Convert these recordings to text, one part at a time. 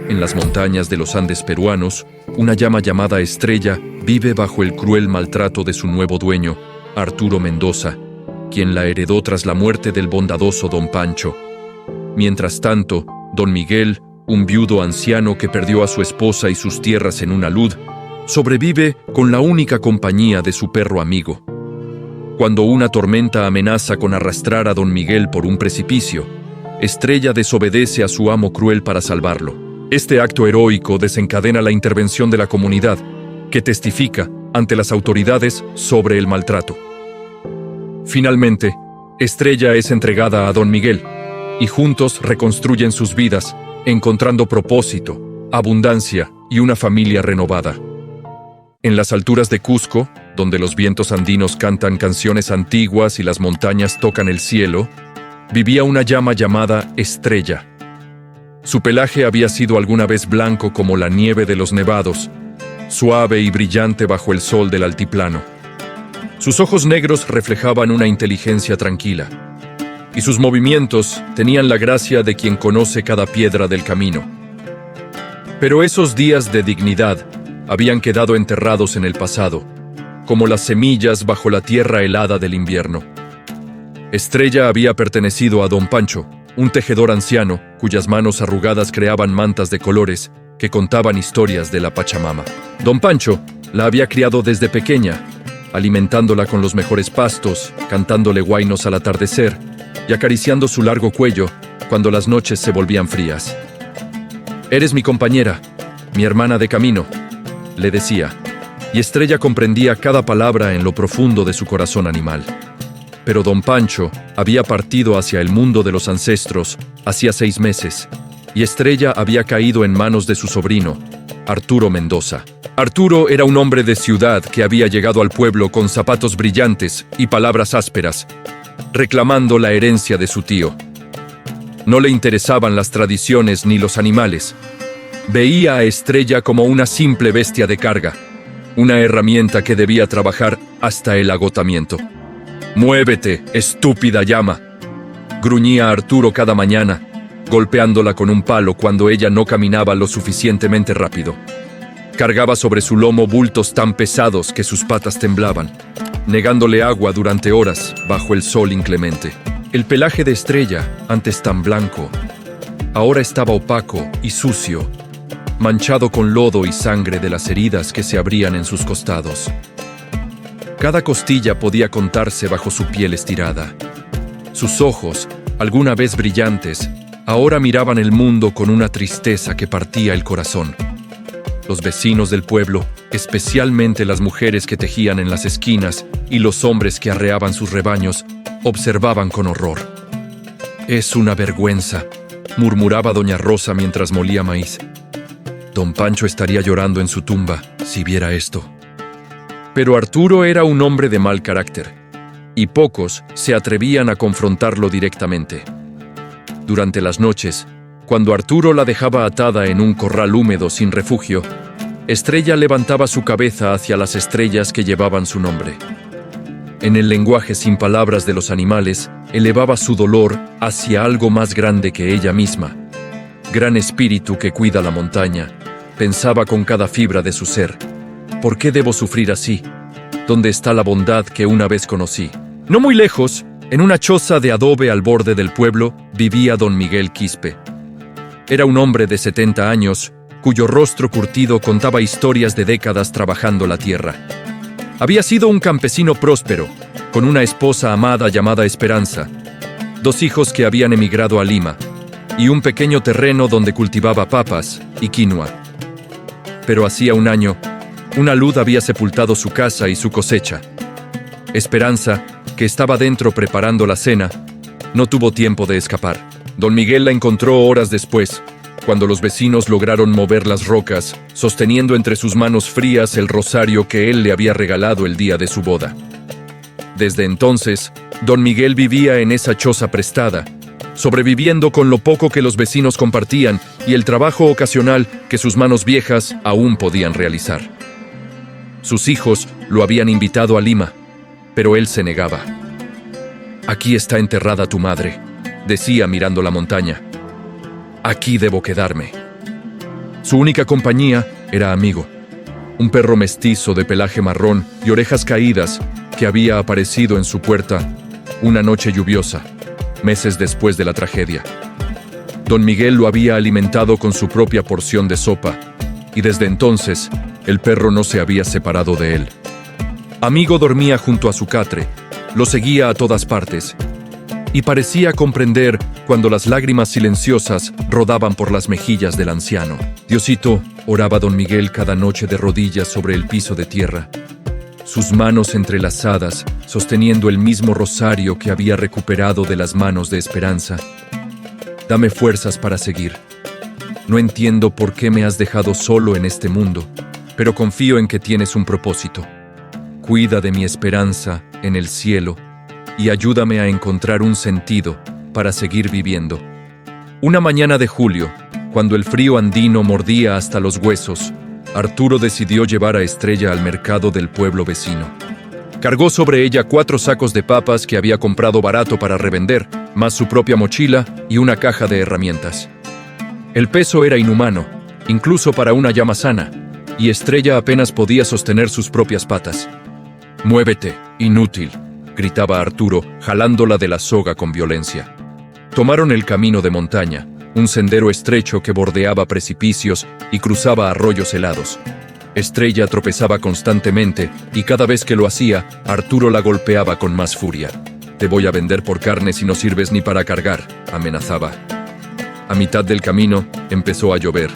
En las montañas de los Andes peruanos, una llama llamada Estrella vive bajo el cruel maltrato de su nuevo dueño, Arturo Mendoza, quien la heredó tras la muerte del bondadoso don Pancho. Mientras tanto, don Miguel, un viudo anciano que perdió a su esposa y sus tierras en una lud, sobrevive con la única compañía de su perro amigo. Cuando una tormenta amenaza con arrastrar a don Miguel por un precipicio, Estrella desobedece a su amo cruel para salvarlo. Este acto heroico desencadena la intervención de la comunidad, que testifica ante las autoridades sobre el maltrato. Finalmente, Estrella es entregada a don Miguel, y juntos reconstruyen sus vidas, encontrando propósito, abundancia y una familia renovada. En las alturas de Cusco, donde los vientos andinos cantan canciones antiguas y las montañas tocan el cielo, vivía una llama llamada Estrella. Su pelaje había sido alguna vez blanco como la nieve de los nevados, suave y brillante bajo el sol del altiplano. Sus ojos negros reflejaban una inteligencia tranquila, y sus movimientos tenían la gracia de quien conoce cada piedra del camino. Pero esos días de dignidad habían quedado enterrados en el pasado, como las semillas bajo la tierra helada del invierno. Estrella había pertenecido a don Pancho, un tejedor anciano cuyas manos arrugadas creaban mantas de colores que contaban historias de la Pachamama. Don Pancho la había criado desde pequeña, alimentándola con los mejores pastos, cantándole huaynos al atardecer y acariciando su largo cuello cuando las noches se volvían frías. «Eres mi compañera, mi hermana de camino», le decía, y Estrella comprendía cada palabra en lo profundo de su corazón animal. Pero don Pancho había partido hacia el mundo de los ancestros hacía 6 meses, y Estrella había caído en manos de su sobrino, Arturo Mendoza. Arturo era un hombre de ciudad que había llegado al pueblo con zapatos brillantes y palabras ásperas, reclamando la herencia de su tío. No le interesaban las tradiciones ni los animales. Veía a Estrella como una simple bestia de carga, una herramienta que debía trabajar hasta el agotamiento. «Muévete, estúpida llama», gruñía Arturo cada mañana, golpeándola con un palo cuando ella no caminaba lo suficientemente rápido. Cargaba sobre su lomo bultos tan pesados que sus patas temblaban, negándole agua durante horas bajo el sol inclemente. El pelaje de Estrella, antes tan blanco, ahora estaba opaco y sucio, manchado con lodo y sangre de las heridas que se abrían en sus costados. Cada costilla podía contarse bajo su piel estirada. Sus ojos, alguna vez brillantes, ahora miraban el mundo con una tristeza que partía el corazón. Los vecinos del pueblo, especialmente las mujeres que tejían en las esquinas y los hombres que arreaban sus rebaños, observaban con horror. «Es una vergüenza», murmuraba doña Rosa mientras molía maíz. Don Pancho estaría llorando en su tumba si viera esto. Pero Arturo era un hombre de mal carácter, y pocos se atrevían a confrontarlo directamente. Durante las noches, cuando Arturo la dejaba atada en un corral húmedo sin refugio, Estrella levantaba su cabeza hacia las estrellas que llevaban su nombre. En el lenguaje sin palabras de los animales, elevaba su dolor hacia algo más grande que ella misma. Gran espíritu que cuida la montaña, pensaba con cada fibra de su ser. ¿Por qué debo sufrir así? ¿Dónde está la bondad que una vez conocí? No muy lejos, en una choza de adobe al borde del pueblo, vivía don Miguel Quispe. Era un hombre de 70 años, cuyo rostro curtido contaba historias de décadas trabajando la tierra. Había sido un campesino próspero, con una esposa amada llamada Esperanza, 2 hijos que habían emigrado a Lima, y un pequeño terreno donde cultivaba papas y quinoa. Pero hacía un año, una luz había sepultado su casa y su cosecha. Esperanza, que estaba dentro preparando la cena, no tuvo tiempo de escapar. Don Miguel la encontró horas después, cuando los vecinos lograron mover las rocas, sosteniendo entre sus manos frías el rosario que él le había regalado el día de su boda. Desde entonces, don Miguel vivía en esa choza prestada, sobreviviendo con lo poco que los vecinos compartían y el trabajo ocasional que sus manos viejas aún podían realizar. Sus hijos lo habían invitado a Lima, pero él se negaba. «Aquí está enterrada tu madre», decía mirando la montaña. «Aquí debo quedarme». Su única compañía era Amigo, un perro mestizo de pelaje marrón y orejas caídas que había aparecido en su puerta una noche lluviosa, meses después de la tragedia. Don Miguel lo había alimentado con su propia porción de sopa, y desde entonces el perro no se había separado de él. Amigo dormía junto a su catre, lo seguía a todas partes, y parecía comprender cuando las lágrimas silenciosas rodaban por las mejillas del anciano. Diosito, oraba don Miguel cada noche de rodillas sobre el piso de tierra, sus manos entrelazadas, sosteniendo el mismo rosario que había recuperado de las manos de Esperanza. Dame fuerzas para seguir. No entiendo por qué me has dejado solo en este mundo, pero confío en que tienes un propósito. Cuida de mi esperanza en el cielo y ayúdame a encontrar un sentido para seguir viviendo. Una mañana de julio, cuando el frío andino mordía hasta los huesos, Arturo decidió llevar a Estrella al mercado del pueblo vecino. Cargó sobre ella 4 sacos de papas que había comprado barato para revender, más su propia mochila y una caja de herramientas. El peso era inhumano, incluso para una llama sana, y Estrella apenas podía sostener sus propias patas. «Muévete, inútil», gritaba Arturo, jalándola de la soga con violencia. Tomaron el camino de montaña, un sendero estrecho que bordeaba precipicios y cruzaba arroyos helados. Estrella tropezaba constantemente y cada vez que lo hacía, Arturo la golpeaba con más furia. «Te voy a vender por carne si no sirves ni para cargar», amenazaba. A mitad del camino empezó a llover.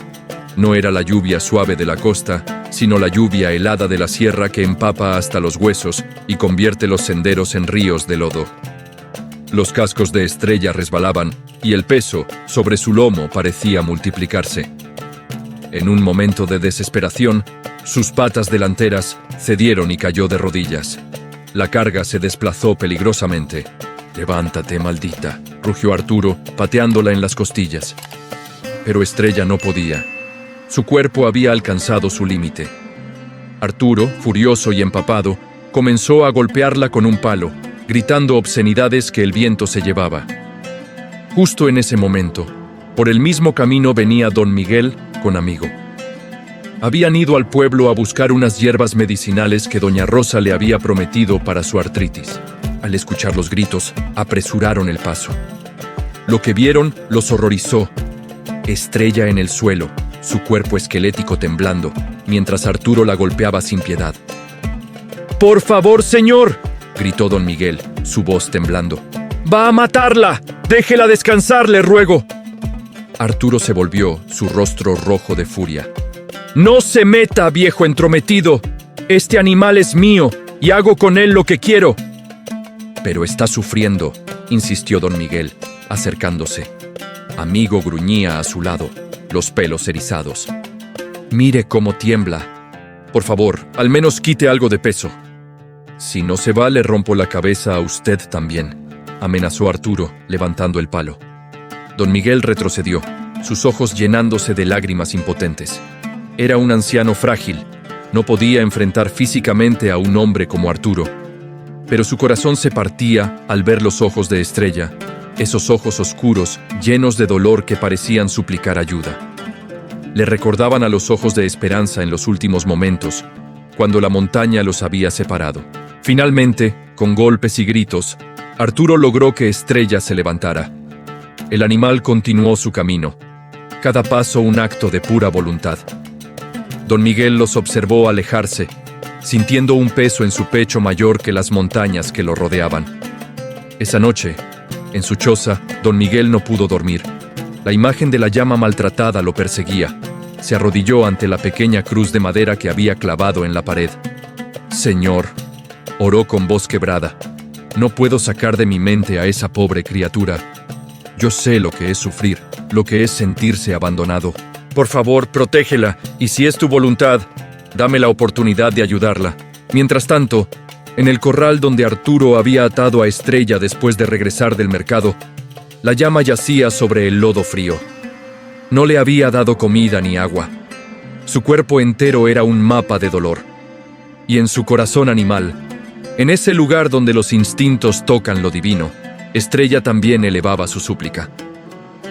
No era la lluvia suave de la costa, sino la lluvia helada de la sierra que empapa hasta los huesos y convierte los senderos en ríos de lodo. Los cascos de Estrella resbalaban y el peso sobre su lomo parecía multiplicarse. En un momento de desesperación, sus patas delanteras cedieron y cayó de rodillas. La carga se desplazó peligrosamente. «Levántate, maldita», rugió Arturo, pateándola en las costillas. Pero Estrella no podía. Su cuerpo había alcanzado su límite. Arturo, furioso y empapado, comenzó a golpearla con un palo, gritando obscenidades que el viento se llevaba. Justo en ese momento, por el mismo camino venía don Miguel con Amigo. Habían ido al pueblo a buscar unas hierbas medicinales que doña Rosa le había prometido para su artritis. Al escuchar los gritos, apresuraron el paso. Lo que vieron los horrorizó. Estrella en el suelo, su cuerpo esquelético temblando, mientras Arturo la golpeaba sin piedad. «¡Por favor, señor!», gritó don Miguel, su voz temblando. «¡Va a matarla! ¡Déjela descansar, le ruego!». Arturo se volvió, su rostro rojo de furia. «¡No se meta, viejo entrometido! Este animal es mío y hago con él lo que quiero». «Pero está sufriendo», insistió don Miguel, acercándose. Amigo gruñía a su lado, los pelos erizados. «Mire cómo tiembla. Por favor, al menos quite algo de peso». «Si no se va, le rompo la cabeza a usted también», amenazó Arturo, levantando el palo. Don Miguel retrocedió, sus ojos llenándose de lágrimas impotentes. Era un anciano frágil, no podía enfrentar físicamente a un hombre como Arturo. Pero su corazón se partía al ver los ojos de Estrella, esos ojos oscuros, llenos de dolor que parecían suplicar ayuda. Le recordaban a los ojos de Esperanza en los últimos momentos, cuando la montaña los había separado. Finalmente, con golpes y gritos, Arturo logró que Estrella se levantara. El animal continuó su camino, cada paso un acto de pura voluntad. Don Miguel los observó alejarse, sintiendo un peso en su pecho mayor que las montañas que lo rodeaban. Esa noche, en su choza, don Miguel no pudo dormir. La imagen de la llama maltratada lo perseguía. Se arrodilló ante la pequeña cruz de madera que había clavado en la pared. «Señor», oró con voz quebrada, «no puedo sacar de mi mente a esa pobre criatura. Yo sé lo que es sufrir, lo que es sentirse abandonado. Por favor, protégela, y si es tu voluntad, dame la oportunidad de ayudarla». Mientras tanto, en el corral donde Arturo había atado a Estrella después de regresar del mercado, la llama yacía sobre el lodo frío. No le había dado comida ni agua. Su cuerpo entero era un mapa de dolor. Y en su corazón animal, en ese lugar donde los instintos tocan lo divino, Estrella también elevaba su súplica.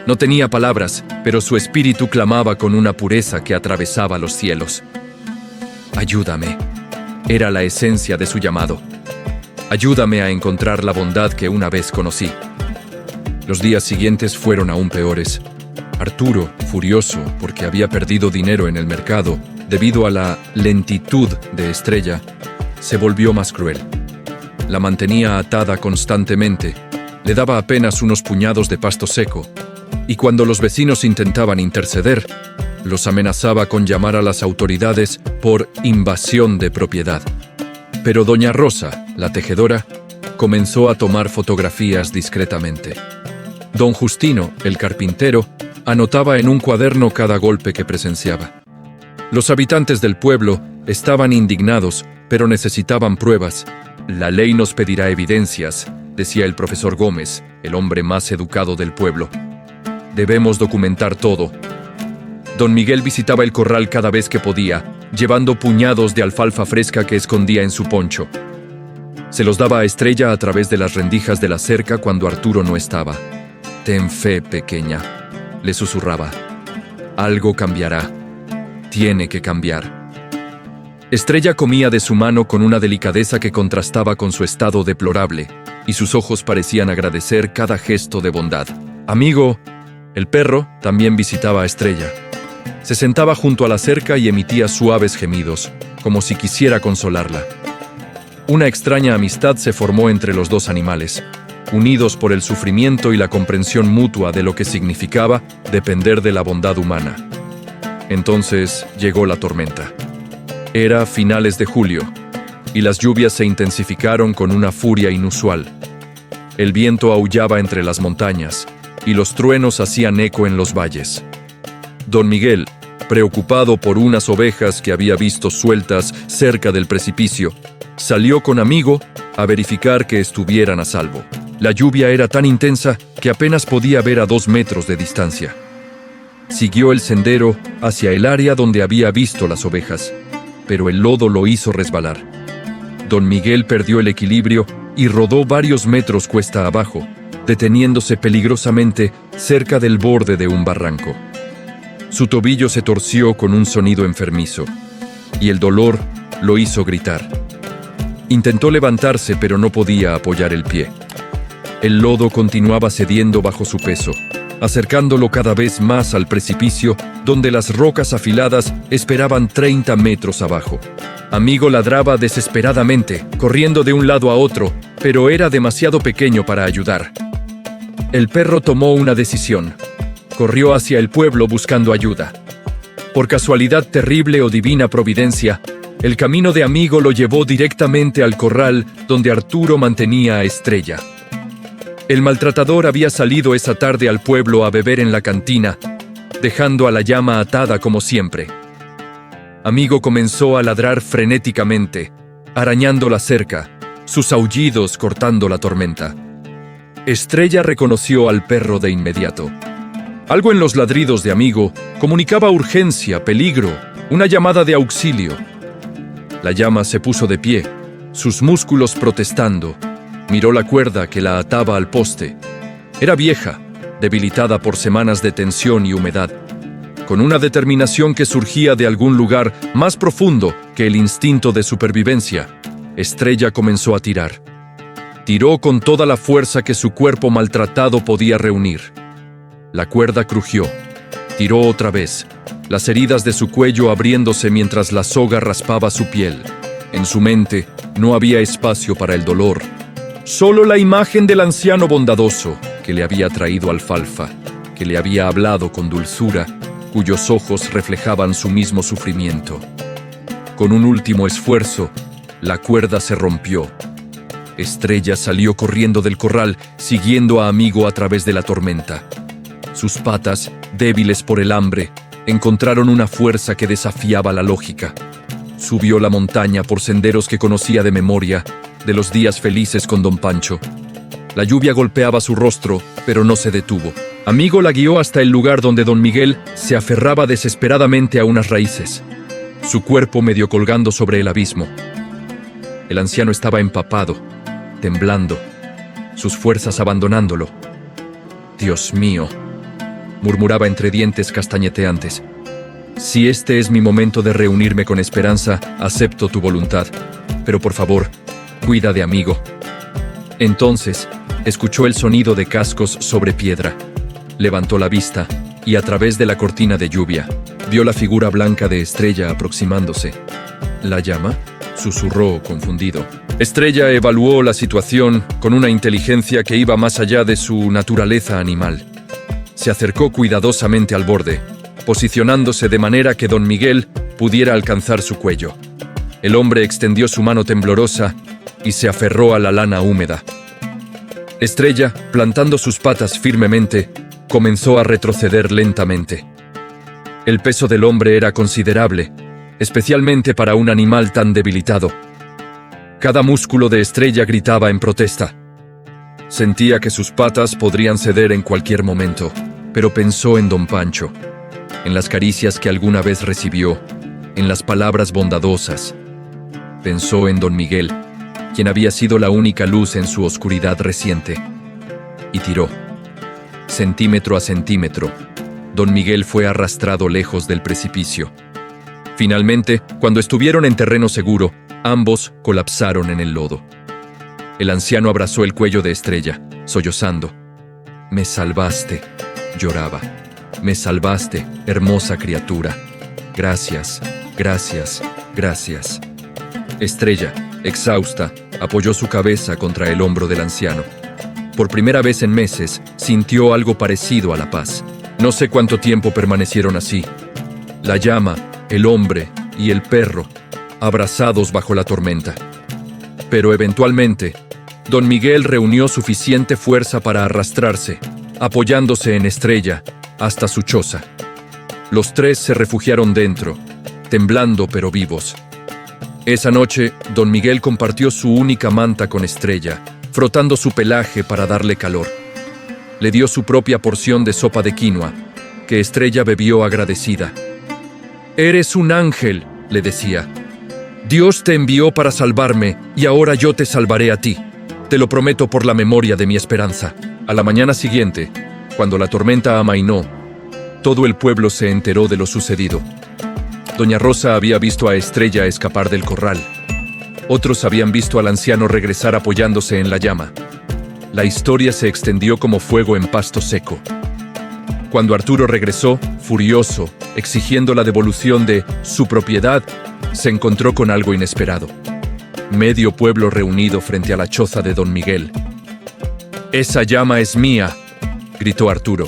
No tenía palabras, pero su espíritu clamaba con una pureza que atravesaba los cielos. Ayúdame. Era la esencia de su llamado. Ayúdame a encontrar la bondad que una vez conocí. Los días siguientes fueron aún peores. Arturo, furioso porque había perdido dinero en el mercado debido a la lentitud de Estrella, se volvió más cruel. La mantenía atada constantemente, le daba apenas unos puñados de pasto seco, y cuando los vecinos intentaban interceder, los amenazaba con llamar a las autoridades por invasión de propiedad. Pero doña Rosa, la tejedora, comenzó a tomar fotografías discretamente. Don Justino, el carpintero, anotaba en un cuaderno cada golpe que presenciaba. Los habitantes del pueblo estaban indignados, pero necesitaban pruebas. La ley nos pedirá evidencias, decía el profesor Gómez, el hombre más educado del pueblo. Debemos documentar todo. Don Miguel visitaba el corral cada vez que podía, llevando puñados de alfalfa fresca que escondía en su poncho. Se los daba a Estrella a través de las rendijas de la cerca cuando Arturo no estaba. «Ten fe, pequeña», le susurraba. «Algo cambiará. Tiene que cambiar». Estrella comía de su mano con una delicadeza que contrastaba con su estado deplorable, y sus ojos parecían agradecer cada gesto de bondad. Amigo, el perro, también visitaba a Estrella. Se sentaba junto a la cerca y emitía suaves gemidos, como si quisiera consolarla. Una extraña amistad se formó entre los dos animales, unidos por el sufrimiento y la comprensión mutua de lo que significaba depender de la bondad humana. Entonces llegó la tormenta. Era finales de julio, y las lluvias se intensificaron con una furia inusual. El viento aullaba entre las montañas, y los truenos hacían eco en los valles. Don Miguel, preocupado por unas ovejas que había visto sueltas cerca del precipicio, salió con Amigo a verificar que estuvieran a salvo. La lluvia era tan intensa que apenas podía ver a 2 metros de distancia. Siguió el sendero hacia el área donde había visto las ovejas, pero el lodo lo hizo resbalar. Don Miguel perdió el equilibrio y rodó varios metros cuesta abajo, deteniéndose peligrosamente cerca del borde de un barranco. Su tobillo se torció con un sonido enfermizo, y el dolor lo hizo gritar. Intentó levantarse, pero no podía apoyar el pie. El lodo continuaba cediendo bajo su peso, acercándolo cada vez más al precipicio, donde las rocas afiladas esperaban 30 metros abajo. Amigo ladraba desesperadamente, corriendo de un lado a otro, pero era demasiado pequeño para ayudar. El perro tomó una decisión. Corrió hacia el pueblo buscando ayuda. Por casualidad terrible o divina providencia, el camino de Amigo lo llevó directamente al corral donde Arturo mantenía a Estrella. El maltratador había salido esa tarde al pueblo a beber en la cantina, dejando a la llama atada como siempre. Amigo comenzó a ladrar frenéticamente, arañando la cerca, sus aullidos cortando la tormenta. Estrella reconoció al perro de inmediato. Algo en los ladridos de Amigo comunicaba urgencia, peligro, una llamada de auxilio. La llama se puso de pie, sus músculos protestando. Miró la cuerda que la ataba al poste. Era vieja, debilitada por semanas de tensión y humedad. Con una determinación que surgía de algún lugar más profundo que el instinto de supervivencia, Estrella comenzó a tirar. Tiró con toda la fuerza que su cuerpo maltratado podía reunir. La cuerda crujió. Tiró otra vez, las heridas de su cuello abriéndose mientras la soga raspaba su piel. En su mente no había espacio para el dolor. Solo la imagen del anciano bondadoso que le había traído alfalfa, que le había hablado con dulzura, cuyos ojos reflejaban su mismo sufrimiento. Con un último esfuerzo, la cuerda se rompió. Estrella salió corriendo del corral, siguiendo a Amigo a través de la tormenta. Sus patas, débiles por el hambre, encontraron una fuerza que desafiaba la lógica. Subió la montaña por senderos que conocía de memoria, de los días felices con don Pancho. La lluvia golpeaba su rostro, pero no se detuvo. Amigo la guió hasta el lugar donde don Miguel se aferraba desesperadamente a unas raíces, su cuerpo medio colgando sobre el abismo. El anciano estaba empapado, temblando, sus fuerzas abandonándolo. Dios mío, murmuraba entre dientes castañeteantes. Si este es mi momento de reunirme con Esperanza, acepto tu voluntad. Pero por favor, cuida de amigo. Entonces, escuchó el sonido de cascos sobre piedra. Levantó la vista y a través de la cortina de lluvia, vio la figura blanca de Estrella aproximándose. ¿La llama?, susurró confundido. Estrella evaluó la situación con una inteligencia que iba más allá de su naturaleza animal. Se acercó cuidadosamente al borde, posicionándose de manera que don Miguel pudiera alcanzar su cuello. El hombre extendió su mano temblorosa y se aferró a la lana húmeda. Estrella, plantando sus patas firmemente, comenzó a retroceder lentamente. El peso del hombre era considerable, especialmente para un animal tan debilitado. Cada músculo de Estrella gritaba en protesta. Sentía que sus patas podrían ceder en cualquier momento, pero pensó en don Pancho, en las caricias que alguna vez recibió, en las palabras bondadosas. Pensó en don Miguel, quien había sido la única luz en su oscuridad reciente, y tiró. Centímetro a centímetro, don Miguel fue arrastrado lejos del precipicio. Finalmente, cuando estuvieron en terreno seguro, ambos colapsaron en el lodo. El anciano abrazó el cuello de Estrella, sollozando. «Me salvaste», lloraba. «Me salvaste, hermosa criatura. Gracias, gracias, gracias». Estrella, exhausta, apoyó su cabeza contra el hombro del anciano. Por primera vez en meses, sintió algo parecido a la paz. No sé cuánto tiempo permanecieron así. La llama, el hombre y el perro, abrazados bajo la tormenta. Pero eventualmente, don Miguel reunió suficiente fuerza para arrastrarse, apoyándose en Estrella, hasta su choza. Los tres se refugiaron dentro, temblando pero vivos. Esa noche, don Miguel compartió su única manta con Estrella, frotando su pelaje para darle calor. Le dio su propia porción de sopa de quinoa, que Estrella bebió agradecida. «Eres un ángel», le decía. «Dios te envió para salvarme y ahora yo te salvaré a ti. Te lo prometo por la memoria de mi Esperanza». A la mañana siguiente, cuando la tormenta amainó, todo el pueblo se enteró de lo sucedido. Doña Rosa había visto a Estrella escapar del corral. Otros habían visto al anciano regresar apoyándose en la llama. La historia se extendió como fuego en pasto seco. Cuando Arturo regresó, furioso, exigiendo la devolución de su propiedad, se encontró con algo inesperado. Medio pueblo reunido frente a la choza de don Miguel. «Esa llama es mía», gritó Arturo.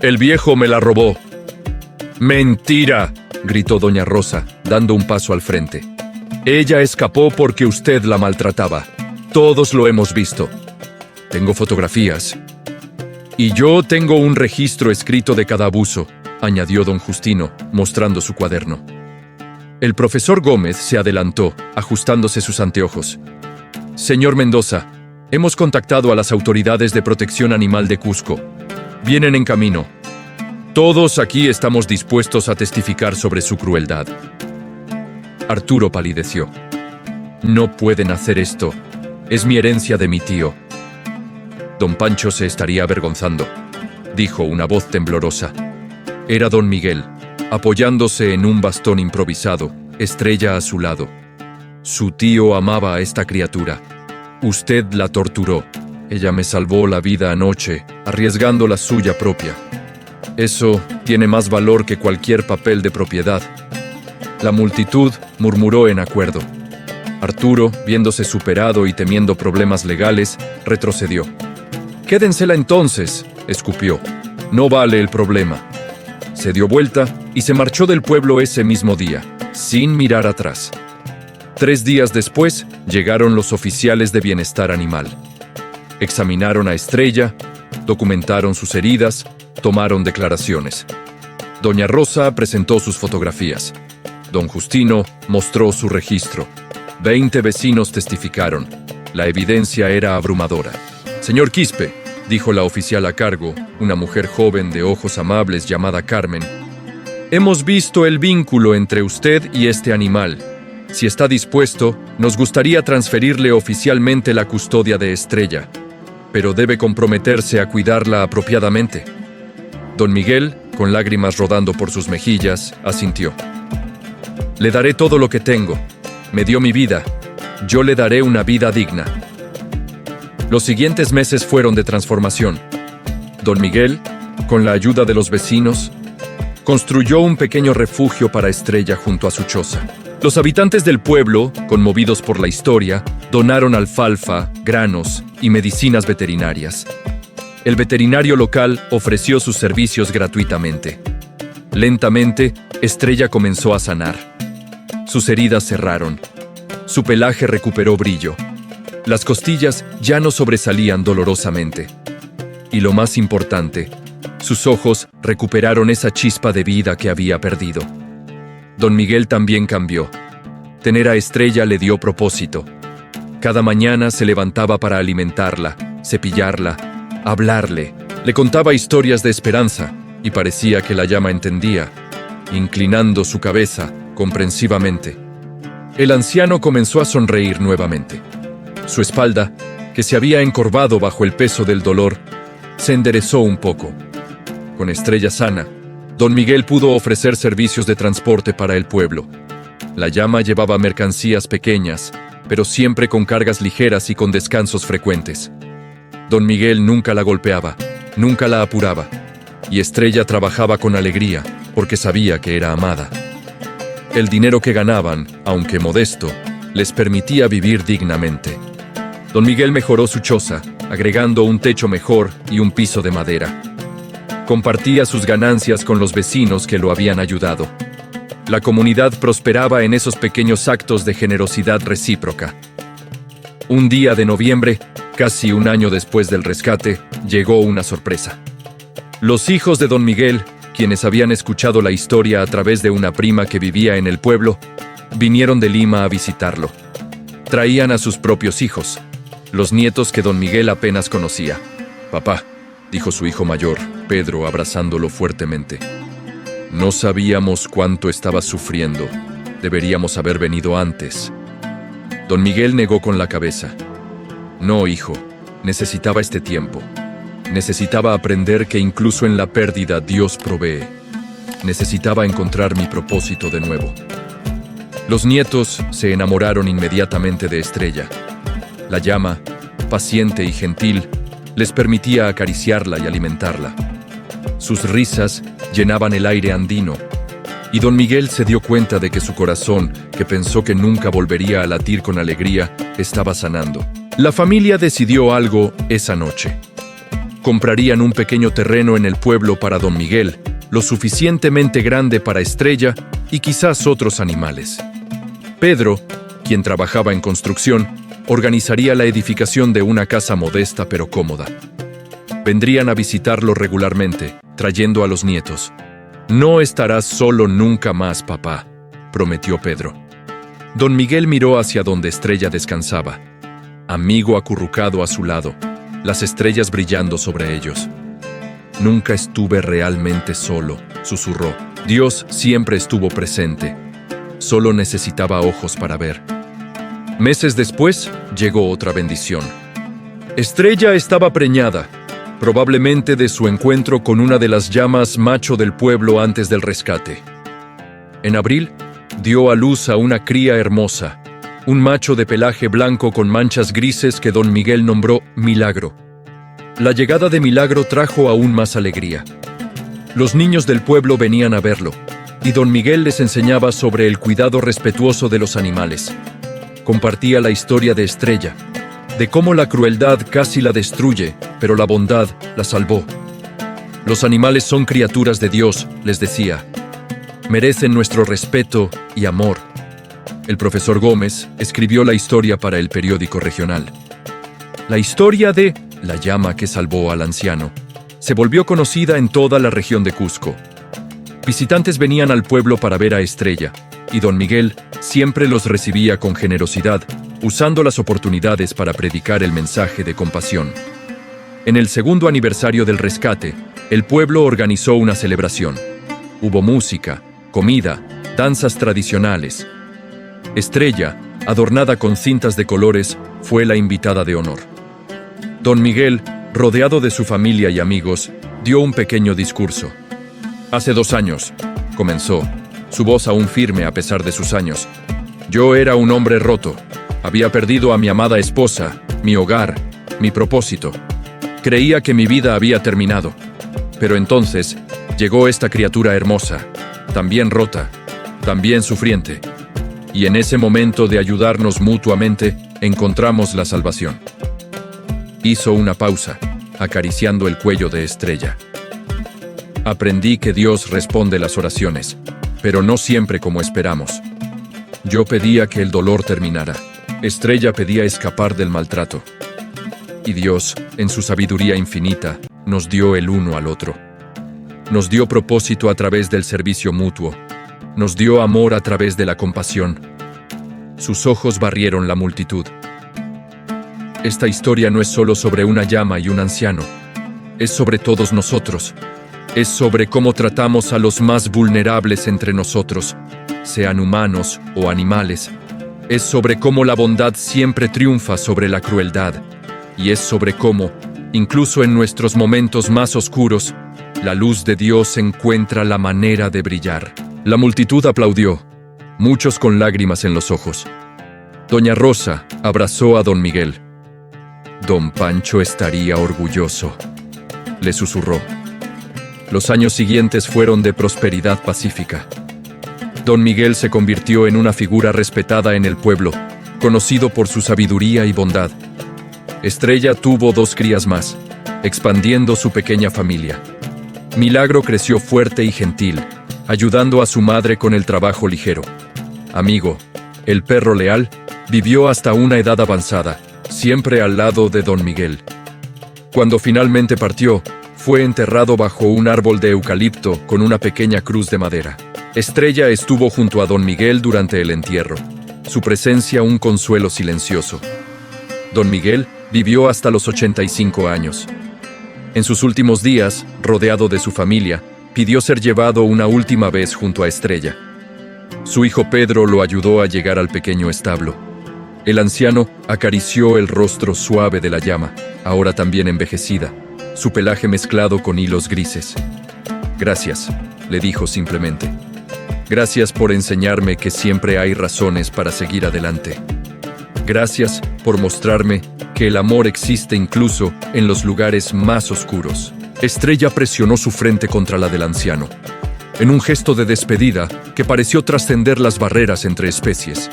«El viejo me la robó». «¡Mentira!», gritó doña Rosa, dando un paso al frente. «Ella escapó porque usted la maltrataba. Todos lo hemos visto. Tengo fotografías. Y yo tengo un registro escrito de cada abuso», añadió don Justino, mostrando su cuaderno. El profesor Gómez se adelantó, ajustándose sus anteojos. «Señor Mendoza, hemos contactado a las autoridades de protección animal de Cusco. Vienen en camino. Todos aquí estamos dispuestos a testificar sobre su crueldad». Arturo palideció. «No pueden hacer esto. Es mi herencia de mi tío». Don Pancho se estaría avergonzando, dijo una voz temblorosa. Era don Miguel, apoyándose en un bastón improvisado, Estrella a su lado. Su tío amaba a esta criatura. Usted la torturó. Ella me salvó la vida anoche, arriesgando la suya propia. Eso tiene más valor que cualquier papel de propiedad. La multitud murmuró en acuerdo. Arturo, viéndose superado y temiendo problemas legales, retrocedió. «Quédensela entonces», escupió. «No vale el problema». Se dio vuelta y se marchó del pueblo ese mismo día, sin mirar atrás. 3 días después, llegaron los oficiales de bienestar animal. Examinaron a Estrella, documentaron sus heridas, tomaron declaraciones. Doña Rosa presentó sus fotografías. Don Justino mostró su registro. 20 vecinos testificaron. La evidencia era abrumadora. «Señor Quispe», dijo la oficial a cargo, una mujer joven de ojos amables llamada Carmen, «hemos visto el vínculo entre usted y este animal. Si está dispuesto, nos gustaría transferirle oficialmente la custodia de Estrella, pero debe comprometerse a cuidarla apropiadamente». Don Miguel, con lágrimas rodando por sus mejillas, asintió. Le daré todo lo que tengo. Me dio mi vida. Yo le daré una vida digna. Los siguientes meses fueron de transformación. Don Miguel, con la ayuda de los vecinos, construyó un pequeño refugio para Estrella junto a su choza. Los habitantes del pueblo, conmovidos por la historia, donaron alfalfa, granos y medicinas veterinarias. El veterinario local ofreció sus servicios gratuitamente. Lentamente, Estrella comenzó a sanar. Sus heridas cerraron. Su pelaje recuperó brillo. Las costillas ya no sobresalían dolorosamente. Y lo más importante, sus ojos recuperaron esa chispa de vida que había perdido. Don Miguel también cambió. Tener a Estrella le dio propósito. Cada mañana se levantaba para alimentarla, cepillarla, hablarle. Le contaba historias de esperanza y parecía que la llama entendía, inclinando su cabeza comprensivamente. El anciano comenzó a sonreír nuevamente. Su espalda, que se había encorvado bajo el peso del dolor, se enderezó un poco. Con Estrella sana, Don Miguel pudo ofrecer servicios de transporte para el pueblo. La llama llevaba mercancías pequeñas, pero siempre con cargas ligeras y con descansos frecuentes. Don Miguel nunca la golpeaba, nunca la apuraba, y Estrella trabajaba con alegría porque sabía que era amada. El dinero que ganaban, aunque modesto, les permitía vivir dignamente. Don Miguel mejoró su choza, agregando un techo mejor y un piso de madera. Compartía sus ganancias con los vecinos que lo habían ayudado. La comunidad prosperaba en esos pequeños actos de generosidad recíproca. Un día de noviembre, casi un año después del rescate, llegó una sorpresa. Los hijos de Don Miguel, quienes habían escuchado la historia a través de una prima que vivía en el pueblo, vinieron de Lima a visitarlo. Traían a sus propios hijos, los nietos que Don Miguel apenas conocía. «Papá», dijo su hijo mayor, Pedro, abrazándolo fuertemente. «No sabíamos cuánto estabas sufriendo. Deberíamos haber venido antes». Don Miguel negó con la cabeza. «No, hijo, necesitaba este tiempo. Necesitaba aprender que incluso en la pérdida Dios provee. Necesitaba encontrar mi propósito de nuevo». Los nietos se enamoraron inmediatamente de Estrella. La llama, paciente y gentil, les permitía acariciarla y alimentarla. Sus risas llenaban el aire andino, y Don Miguel se dio cuenta de que su corazón, que pensó que nunca volvería a latir con alegría, estaba sanando. La familia decidió algo esa noche. Comprarían un pequeño terreno en el pueblo para Don Miguel, lo suficientemente grande para Estrella y quizás otros animales. Pedro, quien trabajaba en construcción, organizaría la edificación de una casa modesta pero cómoda. Vendrían a visitarlo regularmente, trayendo a los nietos. «No estarás solo nunca más, papá», prometió Pedro. Don Miguel miró hacia donde Estrella descansaba. Amigo acurrucado a su lado, las estrellas brillando sobre ellos. «Nunca estuve realmente solo», susurró. «Dios siempre estuvo presente. Solo necesitaba ojos para ver». Meses después, llegó otra bendición. Estrella estaba preñada, probablemente de su encuentro con una de las llamas macho del pueblo antes del rescate. En abril, dio a luz a una cría hermosa, un macho de pelaje blanco con manchas grises que Don Miguel nombró Milagro. La llegada de Milagro trajo aún más alegría. Los niños del pueblo venían a verlo, y Don Miguel les enseñaba sobre el cuidado respetuoso de los animales. Compartía la historia de Estrella, de cómo la crueldad casi la destruye, pero la bondad la salvó. «Los animales son criaturas de Dios», les decía. «Merecen nuestro respeto y amor». El profesor Gómez escribió la historia para el periódico regional. La historia de la llama que salvó al anciano se volvió conocida en toda la región de Cusco. Visitantes venían al pueblo para ver a Estrella, y Don Miguel siempre los recibía con generosidad, usando las oportunidades para predicar el mensaje de compasión. En el segundo aniversario del rescate, el pueblo organizó una celebración. Hubo música, comida, danzas tradicionales. Estrella, adornada con cintas de colores, fue la invitada de honor. Don Miguel, rodeado de su familia y amigos, dio un pequeño discurso. Hace 2 años, comenzó, su voz aún firme a pesar de sus años. Yo era un hombre roto. Había perdido a mi amada esposa, mi hogar, mi propósito. Creía que mi vida había terminado. Pero entonces llegó esta criatura hermosa, también rota, también sufriente. Y en ese momento de ayudarnos mutuamente, encontramos la salvación. Hizo una pausa, acariciando el cuello de Estrella. Aprendí que Dios responde las oraciones, pero no siempre como esperamos. Yo pedía que el dolor terminara. Estrella pedía escapar del maltrato. Y Dios, en su sabiduría infinita, nos dio el uno al otro. Nos dio propósito a través del servicio mutuo. Nos dio amor a través de la compasión. Sus ojos barrieron la multitud. Esta historia no es solo sobre una llama y un anciano. Es sobre todos nosotros. Es sobre cómo tratamos a los más vulnerables entre nosotros, sean humanos o animales. Es sobre cómo la bondad siempre triunfa sobre la crueldad. Y es sobre cómo, incluso en nuestros momentos más oscuros, la luz de Dios encuentra la manera de brillar. La multitud aplaudió, muchos con lágrimas en los ojos. Doña Rosa abrazó a don Miguel. Don Pancho estaría orgulloso, le susurró. Los años siguientes fueron de prosperidad pacífica. Don Miguel se convirtió en una figura respetada en el pueblo, conocido por su sabiduría y bondad. Estrella tuvo 2 crías más, expandiendo su pequeña familia. Milagro creció fuerte y gentil, ayudando a su madre con el trabajo ligero. Amigo, el perro leal, vivió hasta una edad avanzada, siempre al lado de don Miguel. Cuando finalmente partió, fue enterrado bajo un árbol de eucalipto con una pequeña cruz de madera. Estrella estuvo junto a don Miguel durante el entierro, su presencia un consuelo silencioso. Don Miguel vivió hasta los 85 años. En sus últimos días, rodeado de su familia, pidió ser llevado una última vez junto a Estrella. Su hijo Pedro lo ayudó a llegar al pequeño establo. El anciano acarició el rostro suave de la llama, ahora también envejecida, su pelaje mezclado con hilos grises. «Gracias», le dijo simplemente. «Gracias por enseñarme que siempre hay razones para seguir adelante. Gracias por mostrarme que el amor existe incluso en los lugares más oscuros». Estrella presionó su frente contra la del anciano, en un gesto de despedida que pareció trascender las barreras entre especies.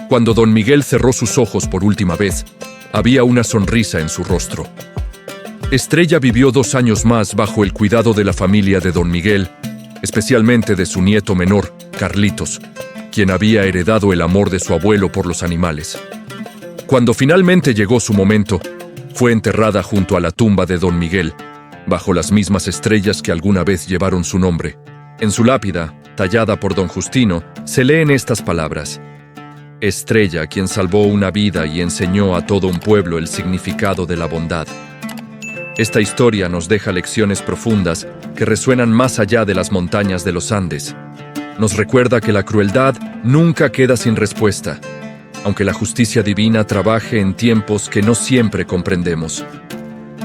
Cuando don Miguel cerró sus ojos por última vez, había una sonrisa en su rostro. Estrella vivió 2 años más bajo el cuidado de la familia de don Miguel, especialmente de su nieto menor, Carlitos, quien había heredado el amor de su abuelo por los animales. Cuando finalmente llegó su momento, fue enterrada junto a la tumba de don Miguel, bajo las mismas estrellas que alguna vez llevaron su nombre. En su lápida, tallada por don Justino, se leen estas palabras: Estrella, quien salvó una vida y enseñó a todo un pueblo el significado de la bondad. Esta historia nos deja lecciones profundas que resuenan más allá de las montañas de los Andes. Nos recuerda que la crueldad nunca queda sin respuesta, aunque la justicia divina trabaje en tiempos que no siempre comprendemos.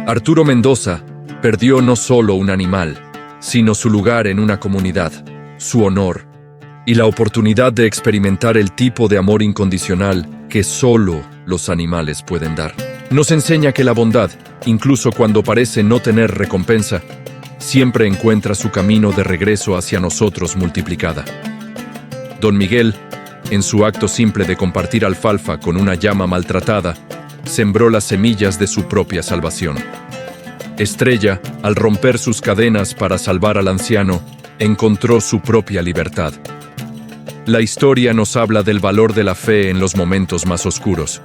Arturo Mendoza perdió no solo un animal, sino su lugar en una comunidad, su honor, y la oportunidad de experimentar el tipo de amor incondicional que solo los animales pueden dar. Nos enseña que la bondad, incluso cuando parece no tener recompensa, siempre encuentra su camino de regreso hacia nosotros multiplicada. Don Miguel, en su acto simple de compartir alfalfa con una llama maltratada, sembró las semillas de su propia salvación. Estrella, al romper sus cadenas para salvar al anciano, encontró su propia libertad. La historia nos habla del valor de la fe en los momentos más oscuros.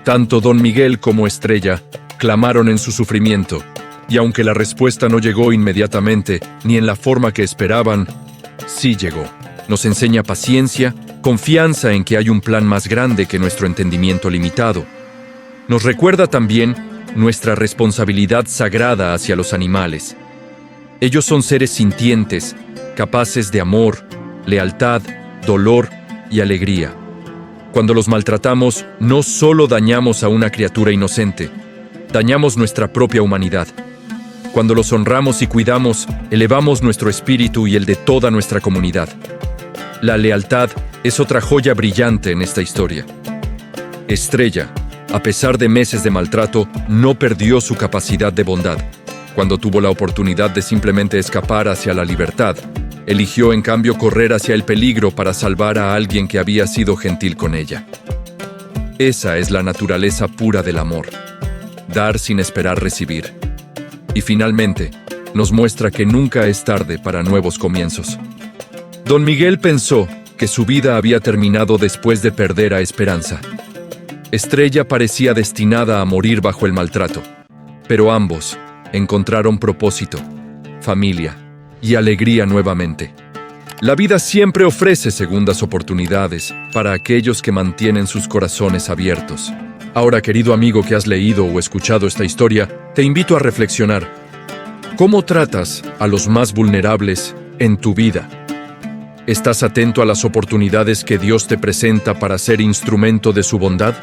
Tanto don Miguel como Estrella clamaron en su sufrimiento, y aunque la respuesta no llegó inmediatamente ni en la forma que esperaban, sí llegó. Nos enseña paciencia, confianza en que hay un plan más grande que nuestro entendimiento limitado. Nos recuerda también nuestra responsabilidad sagrada hacia los animales. Ellos son seres sintientes, capaces de amor, lealtad, dolor y alegría. Cuando los maltratamos, no solo dañamos a una criatura inocente, dañamos nuestra propia humanidad. Cuando los honramos y cuidamos, elevamos nuestro espíritu y el de toda nuestra comunidad. La lealtad es otra joya brillante en esta historia. Estrella, a pesar de meses de maltrato, no perdió su capacidad de bondad. Cuando tuvo la oportunidad de simplemente escapar hacia la libertad, eligió en cambio correr hacia el peligro para salvar a alguien que había sido gentil con ella. Esa es la naturaleza pura del amor. Dar sin esperar recibir. Y finalmente, nos muestra que nunca es tarde para nuevos comienzos. Don Miguel pensó que su vida había terminado después de perder a Esperanza. Estrella parecía destinada a morir bajo el maltrato, pero ambos encontraron propósito, familia y alegría nuevamente. La vida siempre ofrece segundas oportunidades para aquellos que mantienen sus corazones abiertos. Ahora, querido amigo que has leído o escuchado esta historia, te invito a reflexionar. ¿Cómo tratas a los más vulnerables en tu vida? ¿Estás atento a las oportunidades que Dios te presenta para ser instrumento de su bondad?